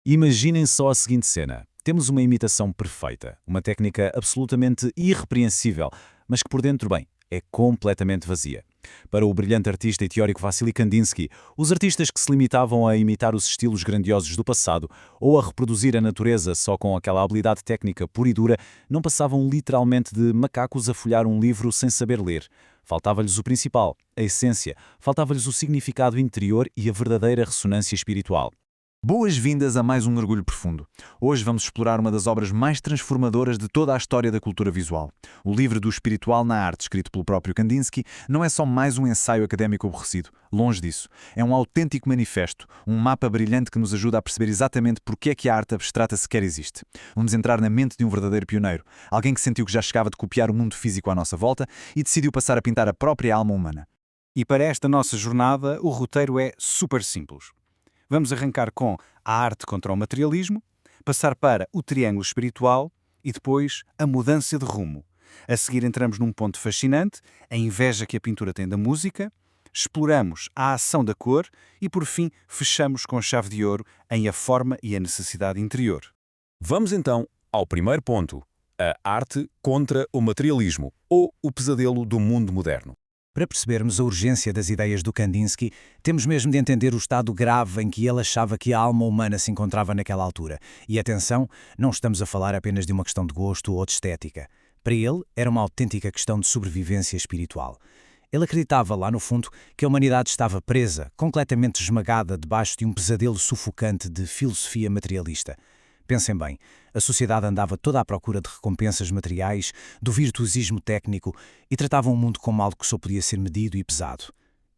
Imaginem só a seguinte cena. Temos uma imitação perfeita, uma técnica absolutamente irrepreensível, mas que por dentro, bem, é completamente vazia. Para o brilhante artista e teórico Vassily Kandinsky, os artistas que se limitavam a imitar os estilos grandiosos do passado ou a reproduzir a natureza só com aquela habilidade técnica pura e dura, não passavam literalmente de macacos a folhear um livro sem saber ler. Faltava-lhes o principal, a essência, faltava-lhes o significado interior e a verdadeira ressonância espiritual. Boas-vindas a mais um mergulho profundo. Hoje vamos explorar uma das obras mais transformadoras de toda a história da cultura visual. O Livro do Espiritual na Arte, escrito pelo próprio Kandinsky, não é só mais um ensaio académico aborrecido. Longe disso. É um autêntico manifesto, um mapa brilhante que nos ajuda a perceber exatamente porque é que a arte abstrata sequer existe. Vamos entrar na mente de um verdadeiro pioneiro, alguém que sentiu que já chegava de copiar o mundo físico à nossa volta e decidiu passar a pintar a própria alma humana. E para esta nossa jornada, o roteiro é super simples. Vamos arrancar com a arte contra o materialismo, passar para o triângulo espiritual e depois a mudança de rumo. A seguir entramos num ponto fascinante, a inveja que a pintura tem da música, exploramos a ação da cor e, por fim, fechamos com chave de ouro em a forma e a necessidade interior. Vamos então ao primeiro ponto, a arte contra o materialismo, ou o pesadelo do mundo moderno. Para percebermos a urgência das ideias do Kandinsky, temos mesmo de entender o estado grave em que ele achava que a alma humana se encontrava naquela altura. E atenção, não estamos a falar apenas de uma questão de gosto ou de estética. Para ele, era uma autêntica questão de sobrevivência espiritual. Ele acreditava, lá no fundo, que a humanidade estava presa, completamente esmagada debaixo de um pesadelo sufocante de filosofia materialista. Pensem bem, a sociedade andava toda à procura de recompensas materiais, do virtuosismo técnico e tratava o mundo como algo que só podia ser medido e pesado.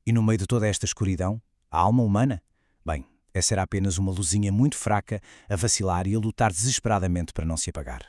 E no meio de toda esta escuridão, a alma humana? Bem, essa era apenas uma luzinha muito fraca a vacilar e a lutar desesperadamente para não se apagar.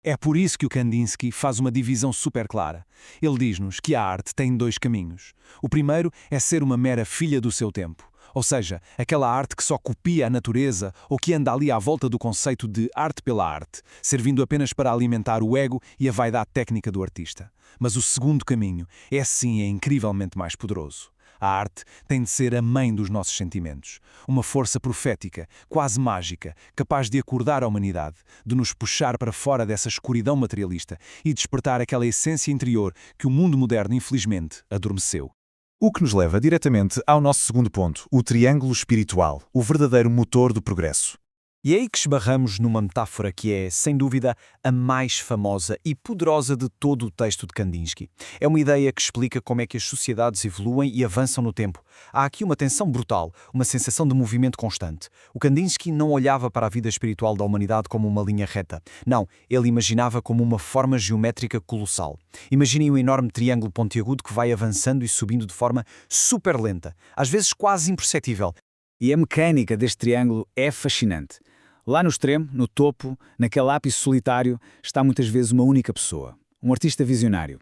É por isso que o Kandinsky faz uma divisão super clara. Ele diz-nos que a arte tem dois caminhos. O primeiro é ser uma mera filha do seu tempo. Ou seja, aquela arte que só copia a natureza ou que anda ali à volta do conceito de arte pela arte, servindo apenas para alimentar o ego e a vaidade técnica do artista. Mas o segundo caminho, sim é incrivelmente mais poderoso. A arte tem de ser a mãe dos nossos sentimentos. Uma força profética, quase mágica, capaz de acordar a humanidade, de nos puxar para fora dessa escuridão materialista e despertar aquela essência interior que o mundo moderno, infelizmente, adormeceu. O que nos leva diretamente ao nosso segundo ponto, o triângulo espiritual, o verdadeiro motor do progresso. E é aí que esbarramos numa metáfora que é, sem dúvida, a mais famosa e poderosa de todo o texto de Kandinsky. É uma ideia que explica como é que as sociedades evoluem e avançam no tempo. Há aqui uma tensão brutal, uma sensação de movimento constante. O Kandinsky não olhava para a vida espiritual da humanidade como uma linha reta. Não, ele imaginava como uma forma geométrica colossal. Imaginem um enorme triângulo pontiagudo que vai avançando e subindo de forma super lenta, às vezes quase imperceptível. E a mecânica deste triângulo é fascinante. Lá no extremo, no topo, naquele ápice solitário, está muitas vezes uma única pessoa, um artista visionário.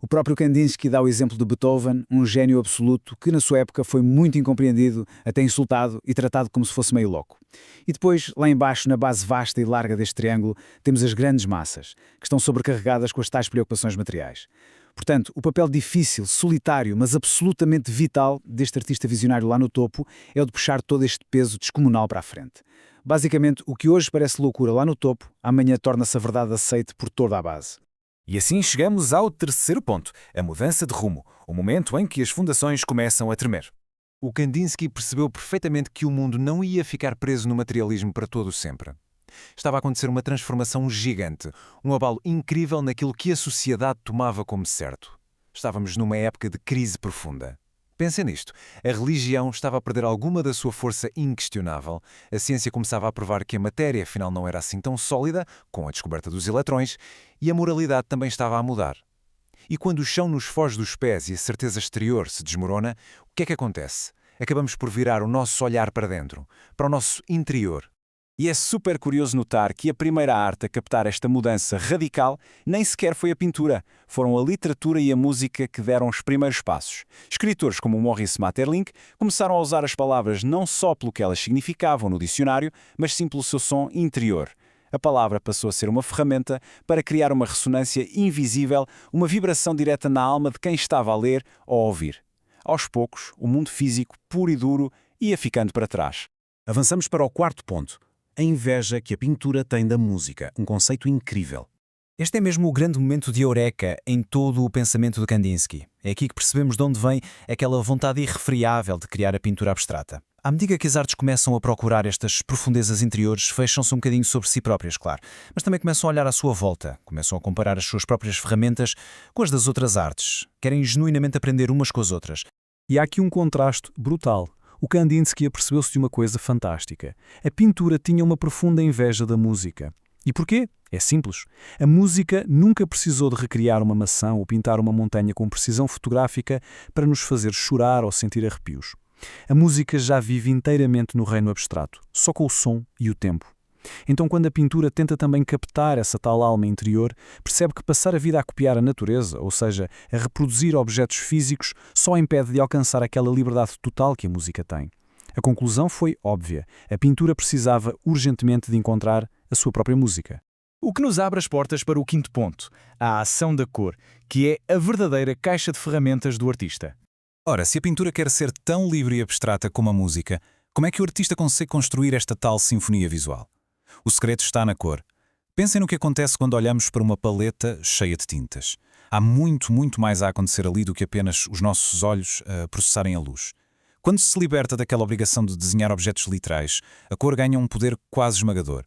O próprio Kandinsky dá o exemplo de Beethoven, um gênio absoluto que na sua época foi muito incompreendido, até insultado e tratado como se fosse meio louco. E depois, lá embaixo, na base vasta e larga deste triângulo, temos as grandes massas, que estão sobrecarregadas com as tais preocupações materiais. Portanto, o papel difícil, solitário, mas absolutamente vital deste artista visionário lá no topo é o de puxar todo este peso descomunal para a frente. Basicamente, o que hoje parece loucura lá no topo, amanhã torna-se a verdade aceite por toda a base. E assim chegamos ao terceiro ponto, a mudança de rumo, o momento em que as fundações começam a tremer. O Kandinsky percebeu perfeitamente que o mundo não ia ficar preso no materialismo para todo sempre. Estava a acontecer uma transformação gigante, um abalo incrível naquilo que a sociedade tomava como certo. Estávamos numa época de crise profunda. Pensem nisto, a religião estava a perder alguma da sua força inquestionável, a ciência começava a provar que a matéria afinal não era assim tão sólida, com a descoberta dos eletrões, e a moralidade também estava a mudar. E quando o chão nos foge dos pés e a certeza exterior se desmorona, o que é que acontece? Acabamos por virar o nosso olhar para dentro, para o nosso interior. E é super curioso notar que a primeira arte a captar esta mudança radical nem sequer foi a pintura. Foram a literatura e a música que deram os primeiros passos. Escritores como Maurice Maeterlinck começaram a usar as palavras não só pelo que elas significavam no dicionário, mas sim pelo seu som interior. A palavra passou a ser uma ferramenta para criar uma ressonância invisível, uma vibração direta na alma de quem estava a ler ou a ouvir. Aos poucos, o mundo físico, puro e duro, ia ficando para trás. Avançamos para o quarto ponto, a inveja que a pintura tem da música, um conceito incrível. Este é mesmo o grande momento de eureka em todo o pensamento de Kandinsky. É aqui que percebemos de onde vem aquela vontade irrefriável de criar a pintura abstrata. À medida que as artes começam a procurar estas profundezas interiores, fecham-se um bocadinho sobre si próprias, claro, mas também começam a olhar à sua volta, começam a comparar as suas próprias ferramentas com as das outras artes, querem genuinamente aprender umas com as outras. E há aqui um contraste brutal. O Kandinsky apercebeu-se de uma coisa fantástica. A pintura tinha uma profunda inveja da música. E porquê? É simples. A música nunca precisou de recriar uma maçã ou pintar uma montanha com precisão fotográfica para nos fazer chorar ou sentir arrepios. A música já vive inteiramente no reino abstrato, só com o som e o tempo. Então, quando a pintura tenta também captar essa tal alma interior, percebe que passar a vida a copiar a natureza, ou seja, a reproduzir objetos físicos, só impede de alcançar aquela liberdade total que a música tem. A conclusão foi óbvia. A pintura precisava urgentemente de encontrar a sua própria música. O que nos abre as portas para o quinto ponto, a ação da cor, que é a verdadeira caixa de ferramentas do artista. Ora, se a pintura quer ser tão livre e abstrata como a música, como é que o artista consegue construir esta tal sinfonia visual? O segredo está na cor. Pensem no que acontece quando olhamos para uma paleta cheia de tintas. Há muito mais a acontecer ali do que apenas os nossos olhos a processarem a luz. Quando se liberta daquela obrigação de desenhar objetos literais, a cor ganha um poder quase esmagador.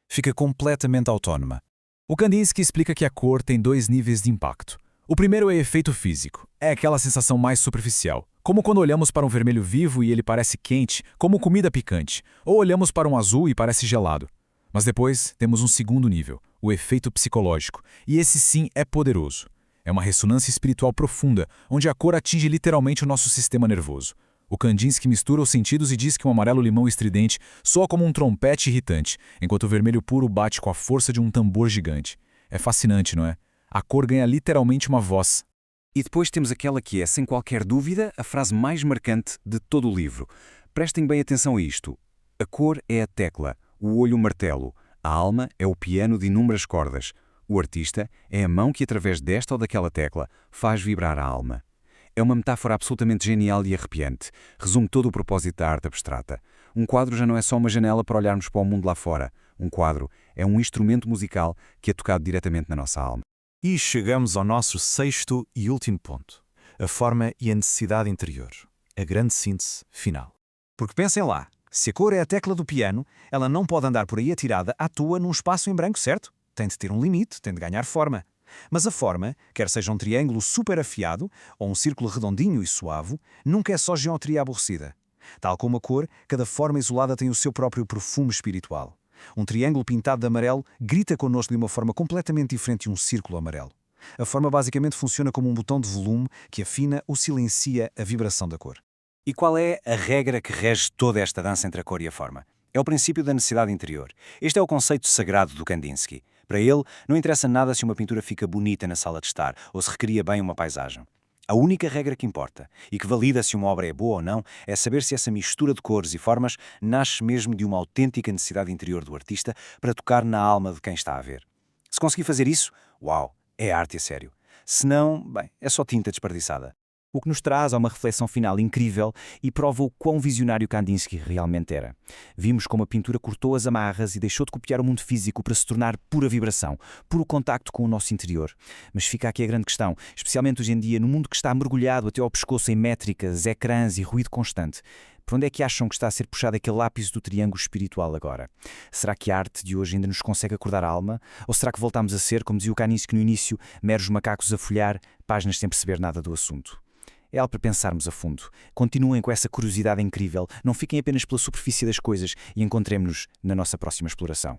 Fica completamente autónoma. O Kandinsky explica que a cor tem dois níveis de impacto. O primeiro é efeito físico. É aquela sensação mais superficial, como quando olhamos para um vermelho vivo e ele parece quente, como comida picante, ou olhamos para um azul e parece gelado. Mas depois temos um segundo nível, o efeito psicológico, e esse sim é poderoso. É uma ressonância espiritual profunda, onde a cor atinge literalmente o nosso sistema nervoso. O Kandinsky mistura os sentidos e diz que um amarelo-limão estridente soa como um trompete irritante, enquanto o vermelho puro bate com a força de um tambor gigante. É fascinante, não é? A cor ganha literalmente uma voz. E depois temos aquela que é, sem qualquer dúvida, a frase mais marcante de todo o livro. Prestem bem atenção a isto. A cor é a tecla, o olho o martelo, a alma é o piano de inúmeras cordas. O artista é a mão que, através desta ou daquela tecla, faz vibrar a alma. É uma metáfora absolutamente genial e arrepiante. Resume todo o propósito da arte abstrata. Um quadro já não é só uma janela para olharmos para o mundo lá fora. Um quadro é um instrumento musical que é tocado diretamente na nossa alma. E chegamos ao nosso sexto e último ponto. A forma e a necessidade interior. A grande síntese final. Porque pensem lá, se a cor é a tecla do piano, ela não pode andar por aí atirada à toa num espaço em branco, certo? Tem de ter um limite, tem de ganhar forma. Mas a forma, quer seja um triângulo super afiado ou um círculo redondinho e suave, nunca é só geometria aborrecida. Tal como a cor, cada forma isolada tem o seu próprio perfume espiritual. Um triângulo pintado de amarelo grita connosco de uma forma completamente diferente de um círculo amarelo. A forma basicamente funciona como um botão de volume que afina ou silencia a vibração da cor. E qual é a regra que rege toda esta dança entre a cor e a forma? É o princípio da necessidade interior. Este é o conceito sagrado do Kandinsky. Para ele, não interessa nada se uma pintura fica bonita na sala de estar ou se recria bem uma paisagem. A única regra que importa, e que valida se uma obra é boa ou não, é saber se essa mistura de cores e formas nasce mesmo de uma autêntica necessidade interior do artista para tocar na alma de quem está a ver. Se conseguir fazer isso, uau, é arte a sério. Se não, bem, é só tinta desperdiçada. O que nos traz a uma reflexão final incrível e prova o quão visionário Kandinsky realmente era. Vimos como a pintura cortou as amarras e deixou de copiar o mundo físico para se tornar pura vibração, puro contacto com o nosso interior. Mas fica aqui a grande questão, especialmente hoje em dia, no mundo que está mergulhado até ao pescoço em métricas, ecrãs e ruído constante. Por onde é que acham que está a ser puxado aquele lápis do triângulo espiritual agora? Será que a arte de hoje ainda nos consegue acordar a alma? Ou será que voltamos a ser, como dizia o Kandinsky no início, meros macacos a folhear, páginas sem perceber nada do assunto? É algo para pensarmos a fundo. Continuem com essa curiosidade incrível, não fiquem apenas pela superfície das coisas e encontremos-nos na nossa próxima exploração.